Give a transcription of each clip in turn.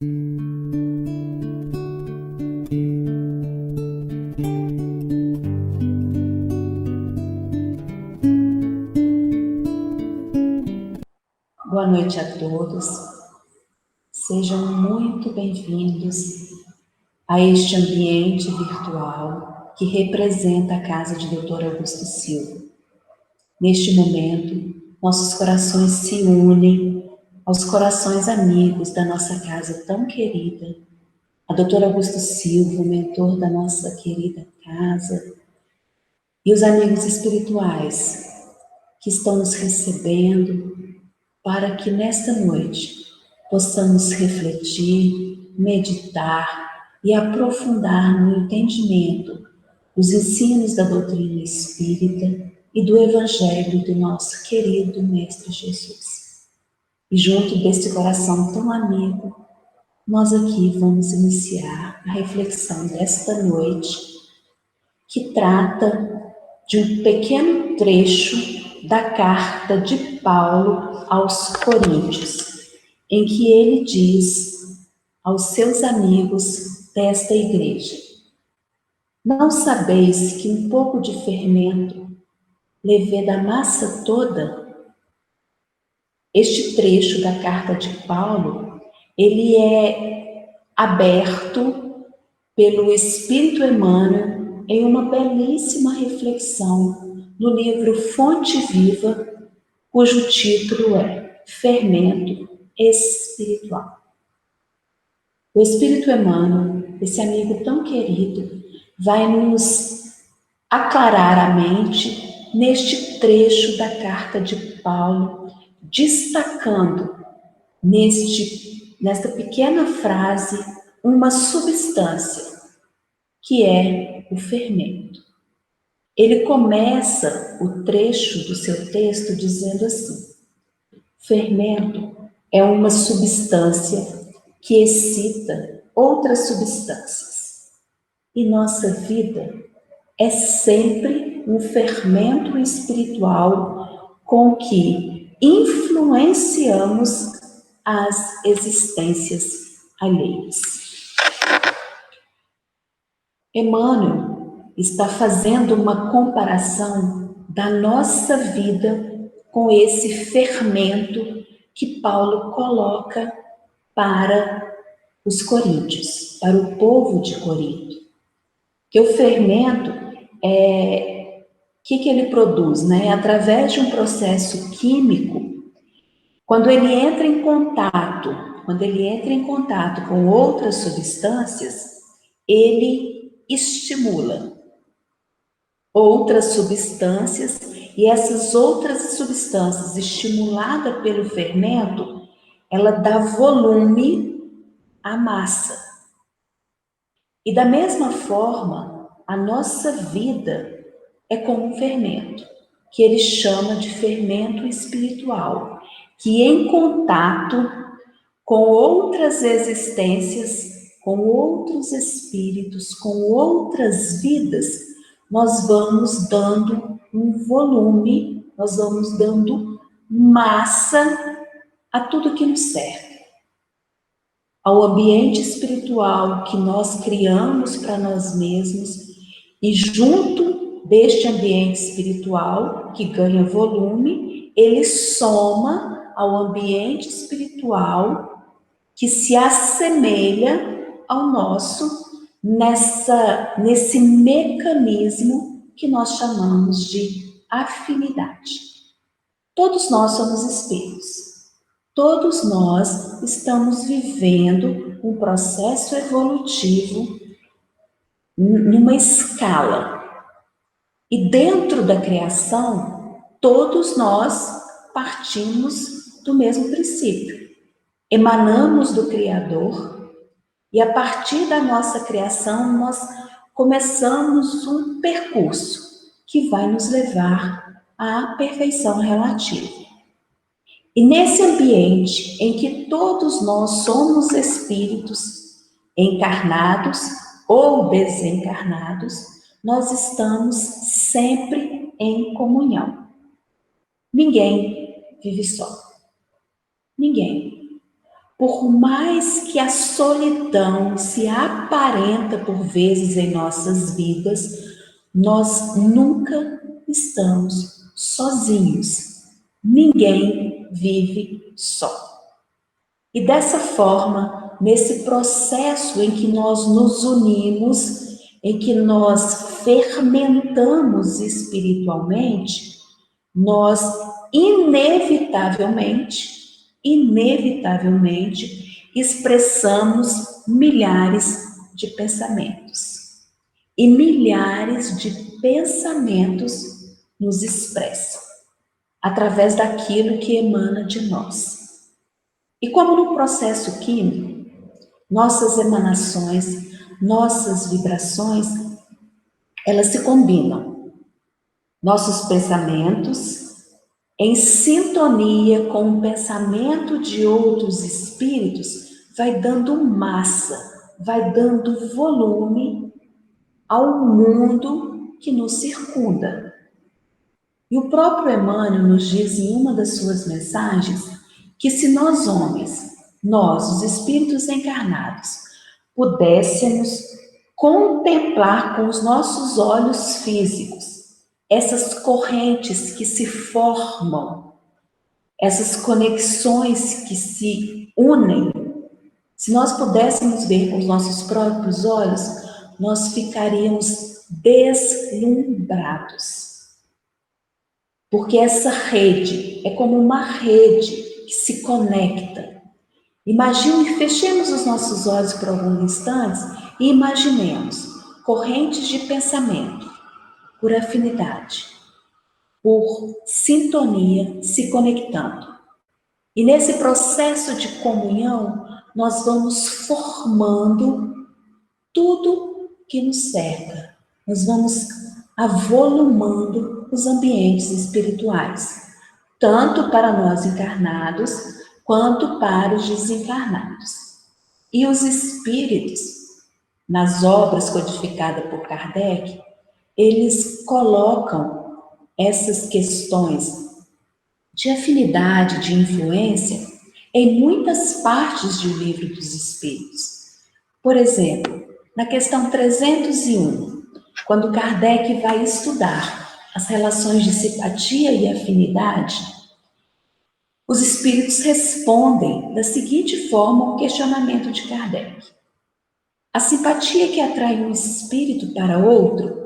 Boa noite a todos. Sejam muito bem-vindos a este ambiente virtual que representa a casa de Dr. Augusto Silva. Neste momento, nossos corações se unem aos corações amigos da nossa casa tão querida, a Dr. Augusto Silva, mentor da nossa querida casa, e os amigos espirituais que estão nos recebendo para que nesta noite possamos refletir, meditar e aprofundar no entendimento dos ensinos da doutrina espírita e do Evangelho do nosso querido Mestre Jesus. E junto deste coração tão amigo, nós aqui vamos iniciar a reflexão desta noite, que trata de um pequeno trecho da carta de Paulo aos Coríntios, em que ele diz aos seus amigos desta igreja: não sabeis que um pouco de fermento leveda a massa toda? Este trecho da carta de Paulo, ele é aberto pelo Espírito Emmanuel em uma belíssima reflexão no livro Fonte Viva, cujo título é Fermento Espiritual. O Espírito Emmanuel, esse amigo tão querido, vai nos aclarar a mente neste trecho da carta de Paulo, destacando nesta pequena frase uma substância, que é o fermento. Ele começa o trecho do seu texto dizendo assim: fermento é uma substância que excita outras substâncias. E nossa vida é sempre um fermento espiritual com que influenciamos as existências alheias. Emmanuel está fazendo uma comparação da nossa vida com esse fermento que Paulo coloca para os coríntios, para o povo de Corinto. Que o fermento que ele produz, né? Através de um processo químico, quando ele entra em contato com outras substâncias, ele estimula outras substâncias, e essas outras substâncias, estimulada pelo fermento, ela dá volume à massa. E da mesma forma, a nossa vida é como um fermento, que ele chama de fermento espiritual, que em contato com outras existências, com outros espíritos, com outras vidas, nós vamos dando um volume, nós vamos dando massa a tudo que nos cerca. Ao ambiente espiritual que nós criamos para nós mesmos, e junto deste ambiente espiritual que ganha volume, ele soma ao ambiente espiritual que se assemelha ao nosso nesse mecanismo que nós chamamos de afinidade. Todos nós somos espelhos. Todos nós estamos vivendo um processo evolutivo numa escala. E dentro da criação, todos nós partimos do mesmo princípio. Emanamos do Criador e a partir da nossa criação nós começamos um percurso que vai nos levar à perfeição relativa. E nesse ambiente em que todos nós somos espíritos encarnados ou desencarnados, nós estamos sempre em comunhão. Ninguém vive só. Ninguém. por mais que a solidão se aparenta por vezes em nossas vidas, nós nunca estamos sozinhos. Ninguém vive só. E dessa forma, nesse processo em que nós nos unimos, em que nós fermentamos espiritualmente, nós inevitavelmente expressamos milhares de pensamentos. E milhares de pensamentos nos expressam através daquilo que emana de nós. E como no processo químico, nossas emanações, nossas vibrações, elas se combinam. Nossos pensamentos, em sintonia com o pensamento de outros espíritos, vai dando massa, vai dando volume ao mundo que nos circunda. E o próprio Emmanuel nos diz em uma das suas mensagens que se nós homens, nós, os espíritos encarnados, pudéssemos contemplar com os nossos olhos físicos essas correntes que se formam, essas conexões que se unem, se nós pudéssemos ver com os nossos próprios olhos, nós ficaríamos deslumbrados. Porque essa rede é como uma rede que se conecta. Imagine, fechemos os nossos olhos por alguns instantes e imaginemos correntes de pensamento, por afinidade, por sintonia se conectando. E nesse processo de comunhão, nós vamos formando tudo que nos cerca. Nós vamos avolumando os ambientes espirituais, tanto para nós encarnados, quanto para os desencarnados. E os espíritos, nas obras codificadas por Kardec, eles colocam essas questões de afinidade, de influência, em muitas partes do Livro dos Espíritos. Por exemplo, na questão 301, quando Kardec vai estudar as relações de simpatia e afinidade, os espíritos respondem da seguinte forma ao questionamento de Kardec. A simpatia que atrai um espírito para outro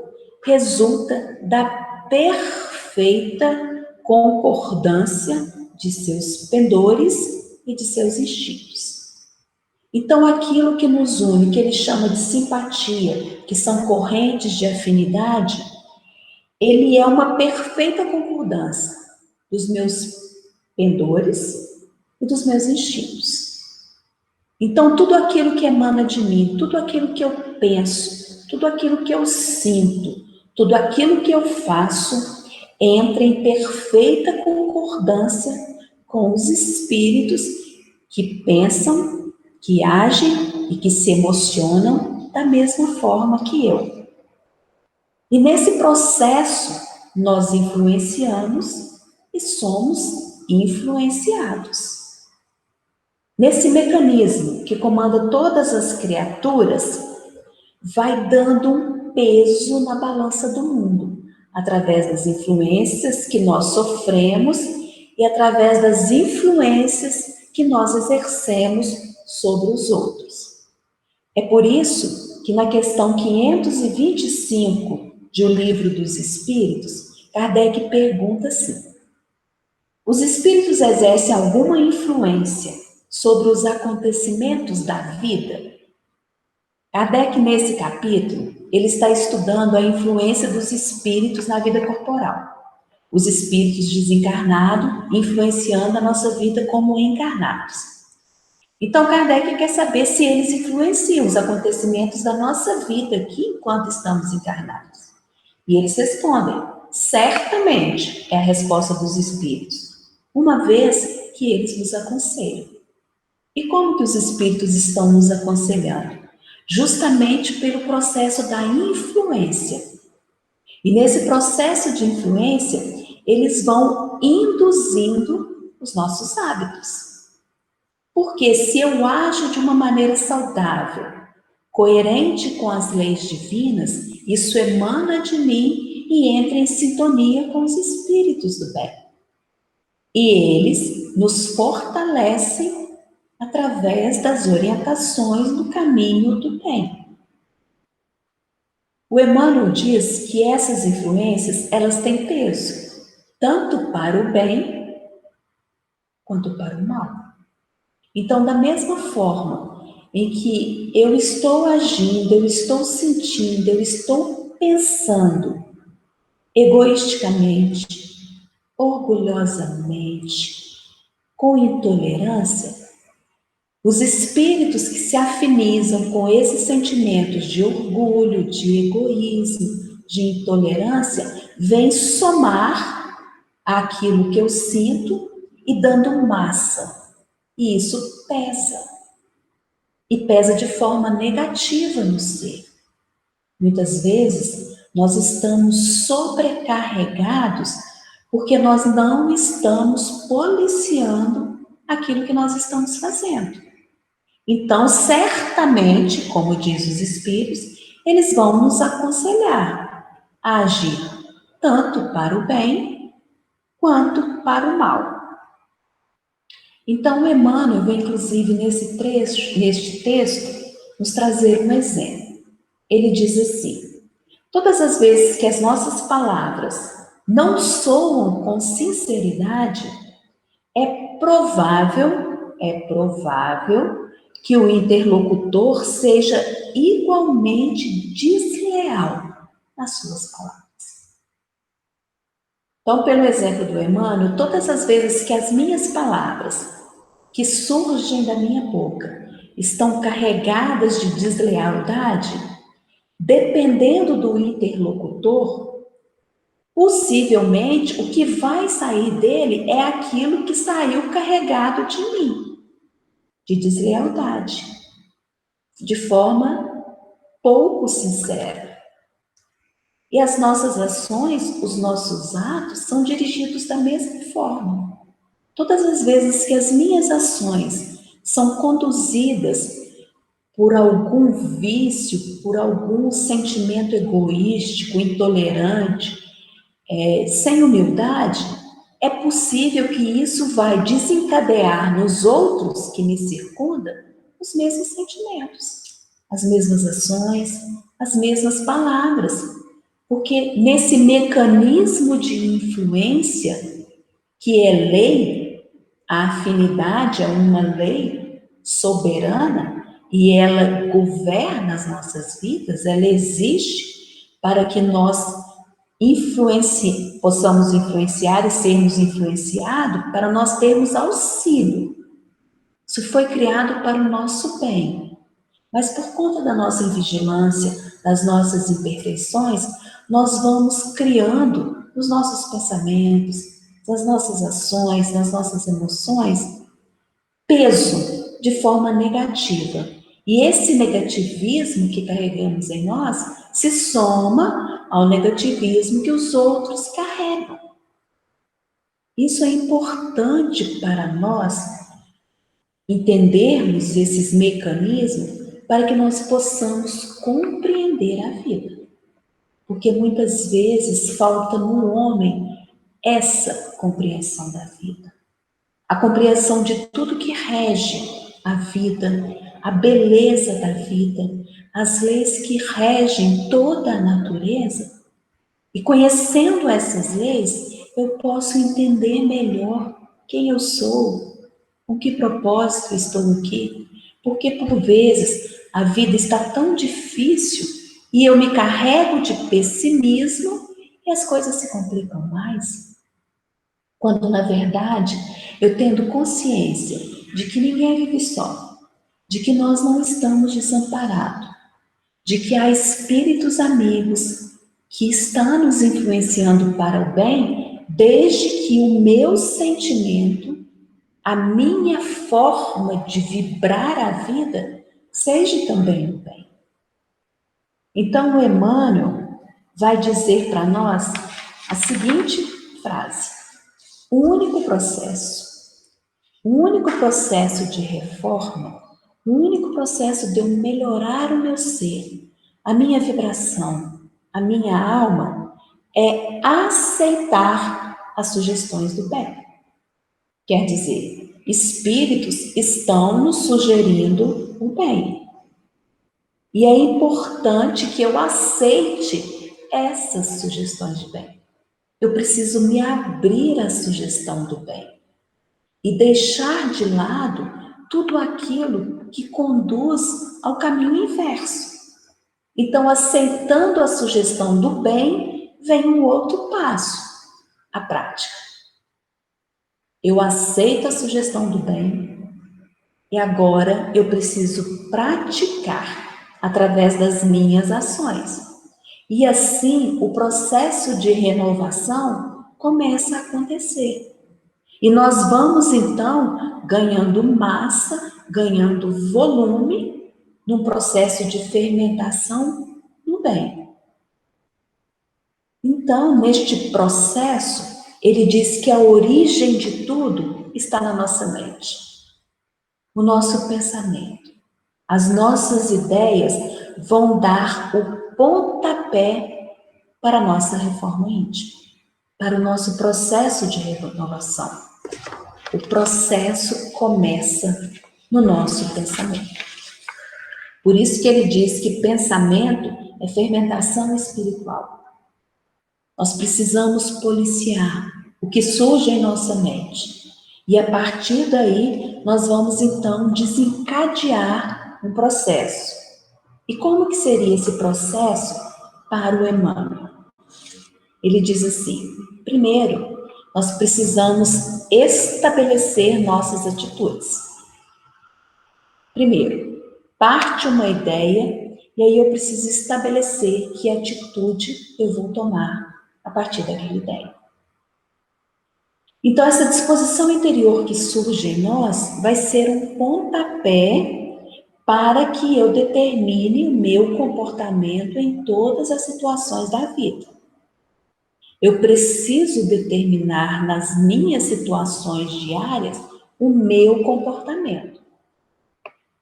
resulta da perfeita concordância de seus pendores e de seus instintos. Então, aquilo que nos une, que ele chama de simpatia, que são correntes de afinidade, ele é uma perfeita concordância dos meus pendores e dos meus instintos. Então, tudo aquilo que emana de mim, tudo aquilo que eu penso, tudo aquilo que eu sinto, tudo aquilo que eu faço, entra em perfeita concordância com os espíritos que pensam, que agem e que se emocionam da mesma forma que eu. E nesse processo, nós influenciamos e somos influenciados. Nesse mecanismo que comanda todas as criaturas, vai dando um peso na balança do mundo, através das influências que nós sofremos e através das influências que nós exercemos sobre os outros. É por isso que na questão 525 de O Livro dos Espíritos, Kardec pergunta assim: os espíritos exercem alguma influência sobre os acontecimentos da vida? Kardec, nesse capítulo, ele está estudando a influência dos espíritos na vida corporal. Os espíritos desencarnados influenciando a nossa vida como encarnados. Então, Kardec quer saber se eles influenciam os acontecimentos da nossa vida aqui enquanto estamos encarnados. E eles respondem: certamente é a resposta dos espíritos, uma vez que eles nos aconselham. E como que os espíritos estão nos aconselhando? Justamente pelo processo da influência. E nesse processo de influência, eles vão induzindo os nossos hábitos. Porque se eu ajo de uma maneira saudável, coerente com as leis divinas, isso emana de mim e entra em sintonia com os espíritos do bem. E eles nos fortalecem através das orientações do caminho do bem. O Emmanuel diz que essas influências, elas têm peso, tanto para o bem quanto para o mal. Então, da mesma forma em que eu estou agindo, eu estou sentindo, eu estou pensando egoisticamente, orgulhosamente, com intolerância, os espíritos que se afinizam com esses sentimentos de orgulho, de egoísmo, de intolerância, vêm somar aquilo que eu sinto e dando massa. E isso pesa. E pesa de forma negativa no ser. Muitas vezes, nós estamos sobrecarregados porque nós não estamos policiando aquilo que nós estamos fazendo. Então, certamente, como diz os Espíritos, eles vão nos aconselhar a agir tanto para o bem quanto para o mal. Então, o Emmanuel vem, inclusive, neste texto, nos trazer um exemplo. Ele diz assim: todas as vezes que as nossas palavras não soam com sinceridade, é provável que o interlocutor seja igualmente desleal nas suas palavras. Então, pelo exemplo do Emmanuel, todas as vezes que as minhas palavras que surgem da minha boca estão carregadas de deslealdade, dependendo do interlocutor, possivelmente o que vai sair dele é aquilo que saiu carregado de mim, de deslealdade, de forma pouco sincera. E as nossas ações, os nossos atos são dirigidos da mesma forma. Todas as vezes que as minhas ações são conduzidas por algum vício, por algum sentimento egoístico, intolerante, sem humildade, é possível que isso vai desencadear nos outros que me circundam os mesmos sentimentos, as mesmas ações, as mesmas palavras. Porque nesse mecanismo de influência, que é lei, a afinidade é uma lei soberana e ela governa as nossas vidas, ela existe para que nós possamos influenciar e sermos influenciados para nós termos auxílio. Isso foi criado para o nosso bem. Mas por conta da nossa invigilância, das nossas imperfeições, nós vamos criando nos nossos pensamentos, nas nossas ações, nas nossas emoções, peso de forma negativa. E esse negativismo que carregamos em nós se soma ao negativismo que os outros carregam. Isso é importante para nós entendermos esses mecanismos para que nós possamos compreender a vida. Porque muitas vezes falta no homem essa compreensão da vida. A compreensão de tudo que rege a vida, a beleza da vida, as leis que regem toda a natureza. E conhecendo essas leis, eu posso entender melhor quem eu sou, com que propósito estou aqui. Porque por vezes a vida está tão difícil e eu me carrego de pessimismo e as coisas se complicam mais. Quando, na verdade, eu tendo consciência de que ninguém vive só, de que nós não estamos desamparados, de que há espíritos amigos que estão nos influenciando para o bem, desde que o meu sentimento, a minha forma de vibrar a vida, seja também o bem. Então, o Emmanuel vai dizer para nós a seguinte frase: o único processo, O único processo de reforma, o único processo de eu melhorar o meu ser, a minha vibração, a minha alma, é aceitar as sugestões do bem. Quer dizer, espíritos estão nos sugerindo o bem. E é importante que eu aceite essas sugestões de bem. Eu preciso me abrir à sugestão do bem e deixar de lado tudo aquilo que conduz ao caminho inverso. Então, aceitando a sugestão do bem, vem um outro passo, a prática. Eu aceito a sugestão do bem e agora eu preciso praticar através das minhas ações. E assim, o processo de renovação começa a acontecer. E nós vamos, então, ganhando massa, ganhando volume, num processo de fermentação no bem. Então, neste processo, ele diz que a origem de tudo está na nossa mente, no nosso pensamento. As nossas ideias vão dar o pontapé para a nossa reforma íntima, para o nosso processo de renovação. O processo começa no nosso pensamento. Por isso que ele diz que pensamento é fermentação espiritual. Nós precisamos policiar o que surge em nossa mente. E a partir daí, nós vamos então desencadear um processo. E como que seria esse processo para o Emmanuel? Ele diz assim: primeiro, nós precisamos estabelecer nossas atitudes. Primeiro, parte uma ideia e aí eu preciso estabelecer que atitude eu vou tomar a partir daquela ideia. Então, essa disposição interior que surge em nós vai ser um pontapé para que eu determine o meu comportamento em todas as situações da vida. Eu preciso determinar nas minhas situações diárias o meu comportamento.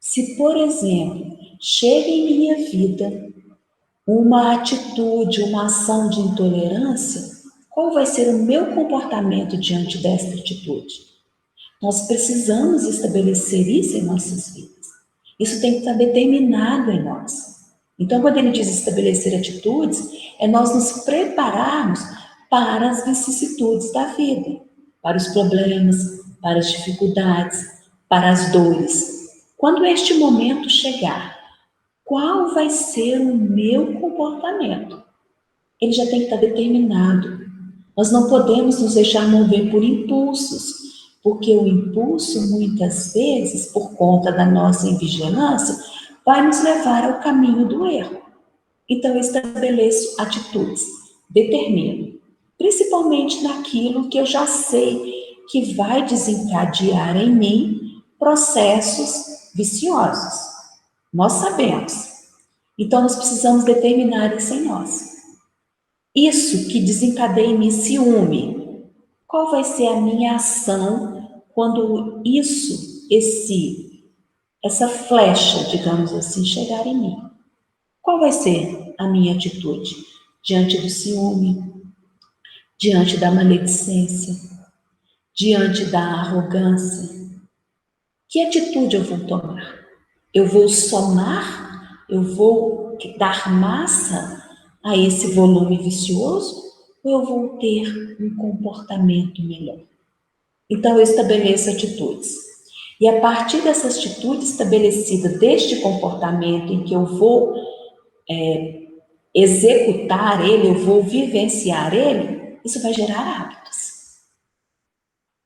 Se, por exemplo, chega em minha vida uma atitude, uma ação de intolerância, qual vai ser o meu comportamento diante desta atitude? Nós precisamos estabelecer isso em nossas vidas. Isso tem que estar determinado em nós. Então, quando ele diz estabelecer atitudes, é nós nos prepararmos para as vicissitudes da vida, para os problemas, para as dificuldades, para as dores. Quando este momento chegar, qual vai ser o meu comportamento? Ele já tem que estar determinado. Nós não podemos nos deixar mover por impulsos, porque o impulso, muitas vezes, por conta da nossa invigilância, vai nos levar ao caminho do erro. Então, eu estabeleço atitudes, determino, principalmente naquilo que eu já sei que vai desencadear em mim processos viciosos. Nós sabemos. Então, nós precisamos determinar isso em nós. Isso que desencadeia em mim ciúme, qual vai ser a minha ação quando essa flecha, digamos assim, chegar em mim? Qual vai ser a minha atitude diante do ciúme, diante da maledicência, diante da arrogância? Que atitude eu vou tomar? Eu vou somar? Eu vou dar massa a esse volume vicioso? Ou eu vou ter um comportamento melhor? Então, eu estabeleço atitudes. E a partir dessa atitude estabelecida, deste comportamento em que eu vou executar ele, eu vou vivenciar ele, isso vai gerar hábitos.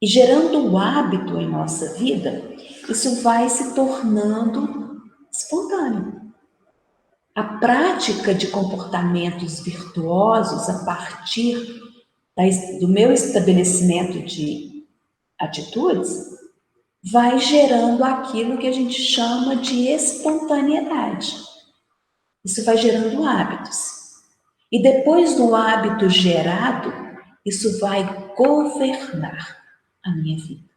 E gerando o hábito em nossa vida, isso vai se tornando espontâneo. A prática de comportamentos virtuosos a partir do meu estabelecimento de atitudes vai gerando aquilo que a gente chama de espontaneidade. Isso vai gerando hábitos. E depois do hábito gerado, isso vai governar a minha vida.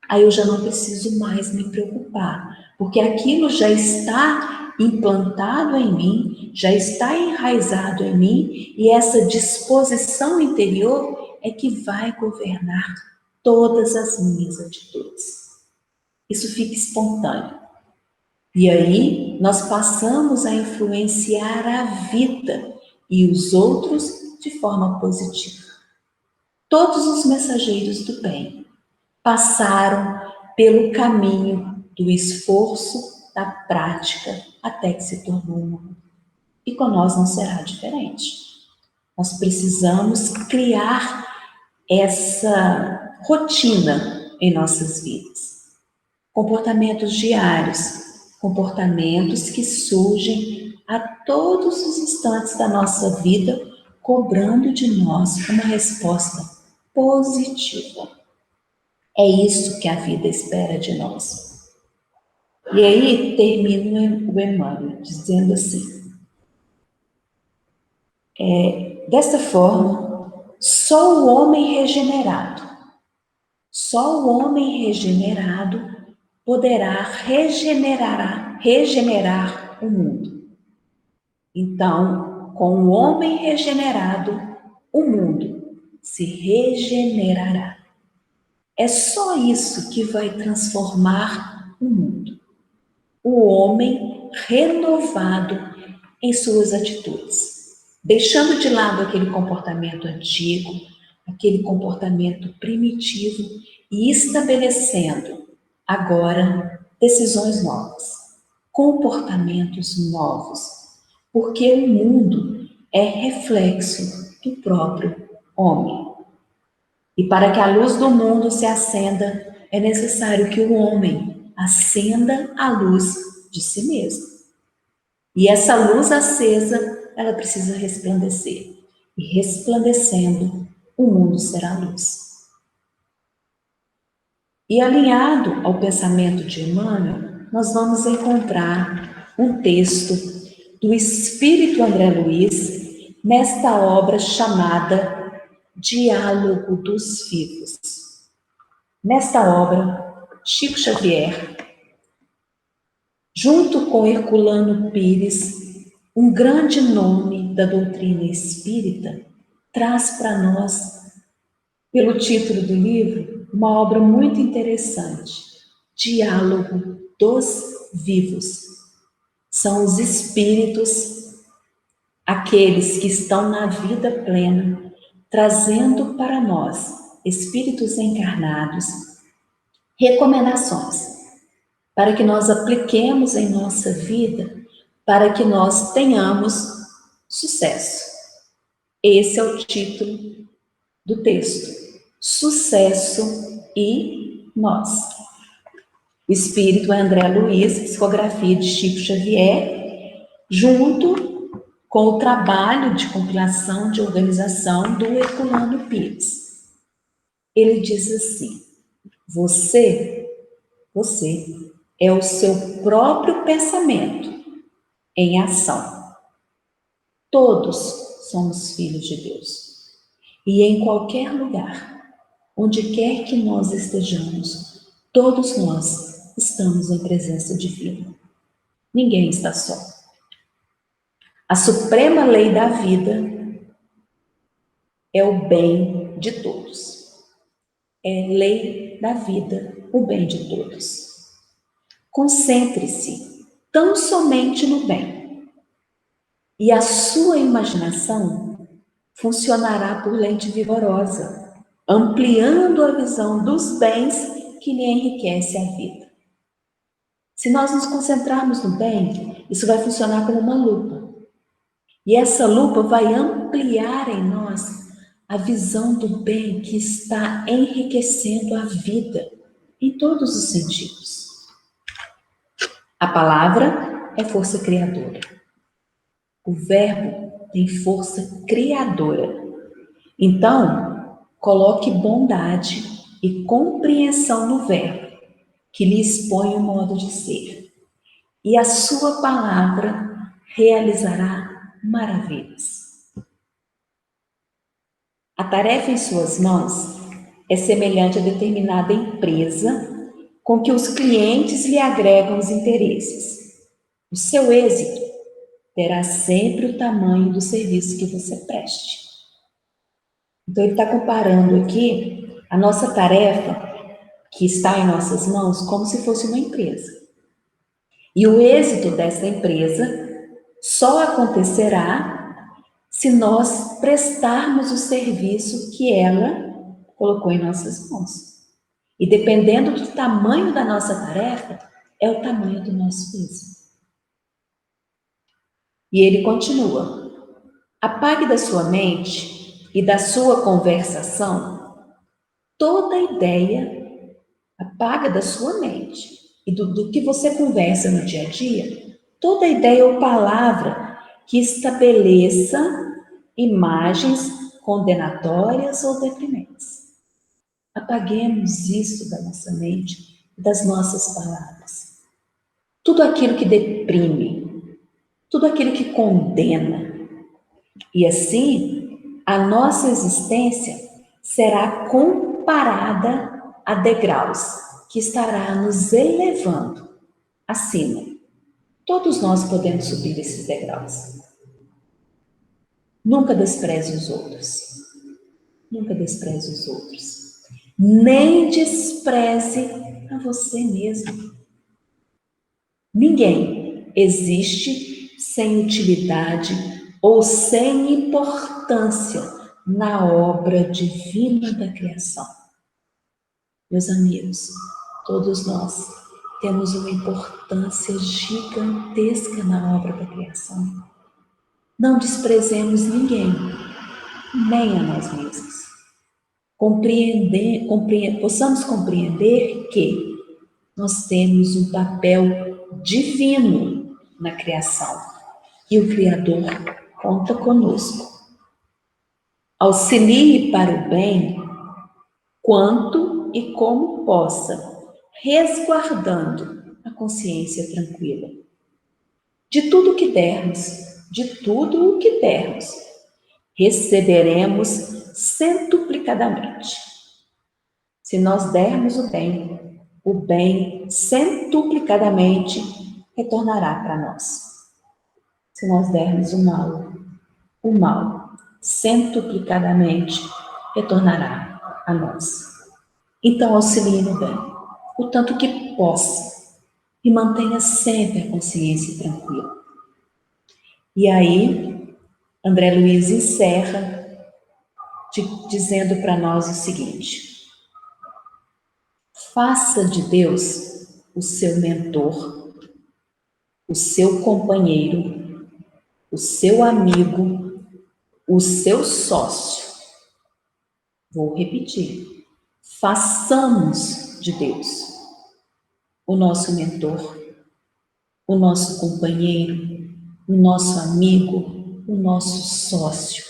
aí eu já não preciso mais me preocupar, porque aquilo já está implantado em mim, já está enraizado em mim, e essa disposição interior é que vai governar todas as minhas atitudes. Isso fica espontâneo. E aí nós passamos a influenciar a vida e os outros de forma positiva. Todos os mensageiros do bem passaram pelo caminho do esforço, da prática, até que se tornou um. E com nós não será diferente. Nós precisamos criar essa rotina em nossas vidas. Comportamentos diários, comportamentos que surgem a todos os instantes da nossa vida, cobrando de nós uma resposta positiva. É isso que a vida espera de nós. E aí termina o Emmanuel dizendo assim: desta forma, só o homem regenerado poderá regenerar o mundo. Então, com o homem regenerado, o mundo se regenerará. É só isso que vai transformar o mundo. O homem renovado em suas atitudes, deixando de lado aquele comportamento antigo, aquele comportamento primitivo e estabelecendo agora decisões novas, comportamentos novos, porque o mundo é reflexo do próprio homem. E para que a luz do mundo se acenda, é necessário que o homem acenda a luz de si mesmo. E essa luz acesa, ela precisa resplandecer. E resplandecendo, o mundo será luz. E alinhado ao pensamento de Emmanuel, nós vamos encontrar um texto do Espírito André Luiz nesta obra chamada Diálogo dos Vivos. Nesta obra, Chico Xavier, junto com Herculano Pires, um grande nome da doutrina espírita, traz para nós, pelo título do livro, uma obra muito interessante, Diálogo dos Vivos. São os espíritos, aqueles que estão na vida plena, trazendo para nós, espíritos encarnados, recomendações para que nós apliquemos em nossa vida, para que nós tenhamos sucesso. Esse é o título do texto: Sucesso e Nós. O Espírito é André Luiz, psicografia de Chico Xavier, junto com o trabalho de compilação de organização do Herculano Pires. Ele diz assim: você é o seu próprio pensamento em ação. Todos somos filhos de Deus. E em qualquer lugar, onde quer que nós estejamos, todos nós estamos em presença divina. Ninguém está só. A suprema lei da vida é o bem de todos. É lei da vida, o bem de todos. Concentre-se tão somente no bem, e a sua imaginação funcionará por lente vigorosa, ampliando a visão dos bens que lhe enriquece a vida. Se nós nos concentrarmos no bem, isso vai funcionar como uma lupa. E essa lupa vai ampliar em nós a visão do bem que está enriquecendo a vida em todos os sentidos. A palavra é força criadora. O verbo tem força criadora. Então, coloque bondade e compreensão no verbo, que lhe expõe o modo de ser. E a sua palavra realizará maravilhas. A tarefa em suas mãos é semelhante a determinada empresa com que os clientes lhe agregam os interesses. O seu êxito terá sempre o tamanho do serviço que você preste. Então, ele está comparando aqui a nossa tarefa, que está em nossas mãos, como se fosse uma empresa. E o êxito dessa empresa só acontecerá se nós prestarmos o serviço que ela colocou em nossas mãos. E dependendo do tamanho da nossa tarefa, é o tamanho do nosso êxito. E ele continua: apague da sua mente e da sua conversação toda ideia, apaga da sua mente e do que você conversa no dia a dia, toda ideia ou palavra que estabeleça imagens condenatórias ou deprimentes. Apaguemos isso da nossa mente e das nossas palavras. Tudo aquilo que deprime, tudo aquilo que condena. E assim, a nossa existência será comparada a degraus que estará nos elevando acima. Todos nós podemos subir esses degraus. Nunca despreze os outros. Nunca despreze os outros. Nem despreze a você mesmo. Ninguém existe sem utilidade ou sem importância na obra divina da criação. Meus amigos, todos nós temos uma importância gigantesca na obra da criação. Não desprezemos ninguém, nem a nós mesmos. Possamos compreender que nós temos um papel divino na criação e o Criador conta conosco. Auxilie para o bem quanto e como possa, resguardando a consciência tranquila. De tudo o que dermos, receberemos centuplicadamente. Se nós dermos o bem centuplicadamente retornará para nós. Se nós dermos o mal centuplicadamente retornará a nós. Então, auxilie no bem, o tanto que possa, e mantenha sempre a consciência tranquila. E aí, André Luiz encerra dizendo para nós o seguinte: faça de Deus o seu mentor, o seu companheiro, o seu amigo, o seu sócio. Vou repetir. Façamos de Deus o nosso mentor, o nosso companheiro, o nosso amigo, o nosso sócio,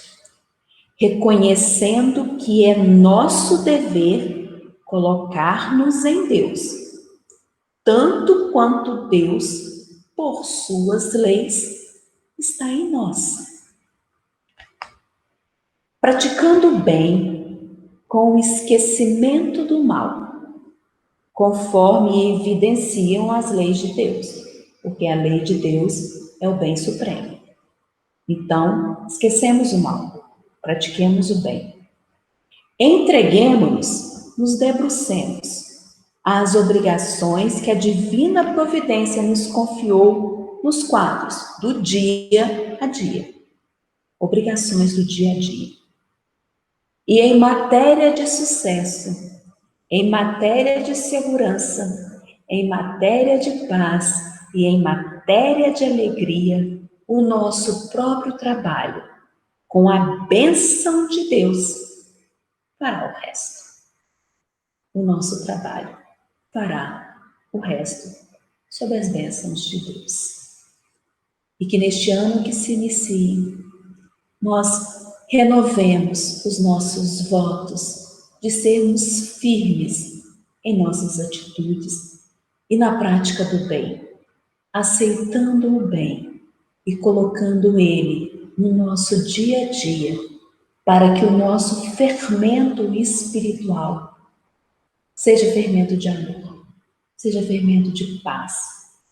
reconhecendo que é nosso dever colocar-nos em Deus, tanto quanto Deus, por suas leis, está em nós. Praticando o bem com o esquecimento do mal, conforme evidenciam as leis de Deus, porque a lei de Deus é o bem supremo. Então, esquecemos o mal, pratiquemos o bem. Entreguemo-nos, nos debrucemos às obrigações que a divina providência nos confiou nos quadros do dia a dia. Obrigações do dia a dia. E em matéria de sucesso, em matéria de segurança, em matéria de paz e em matéria de alegria, o nosso próprio trabalho, com a bênção de Deus, fará o resto. O nosso trabalho fará o resto sob as bênçãos de Deus. E que neste ano que se inicie, nós renovemos os nossos votos de sermos firmes em nossas atitudes e na prática do bem, aceitando o bem e colocando ele no nosso dia a dia, para que o nosso fermento espiritual seja fermento de amor, seja fermento de paz,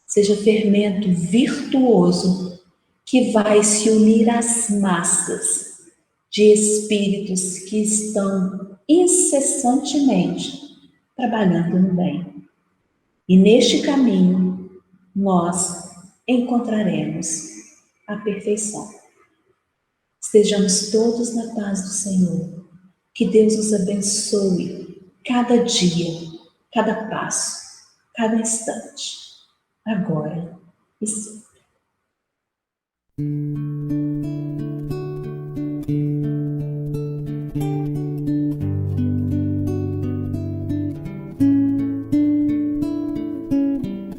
seja fermento virtuoso que vai se unir às massas de espíritos que estão incessantemente trabalhando no bem. E neste caminho nós encontraremos a perfeição. Estejamos todos na paz do Senhor. Que Deus nos abençoe cada dia, cada passo, cada instante, agora e sempre.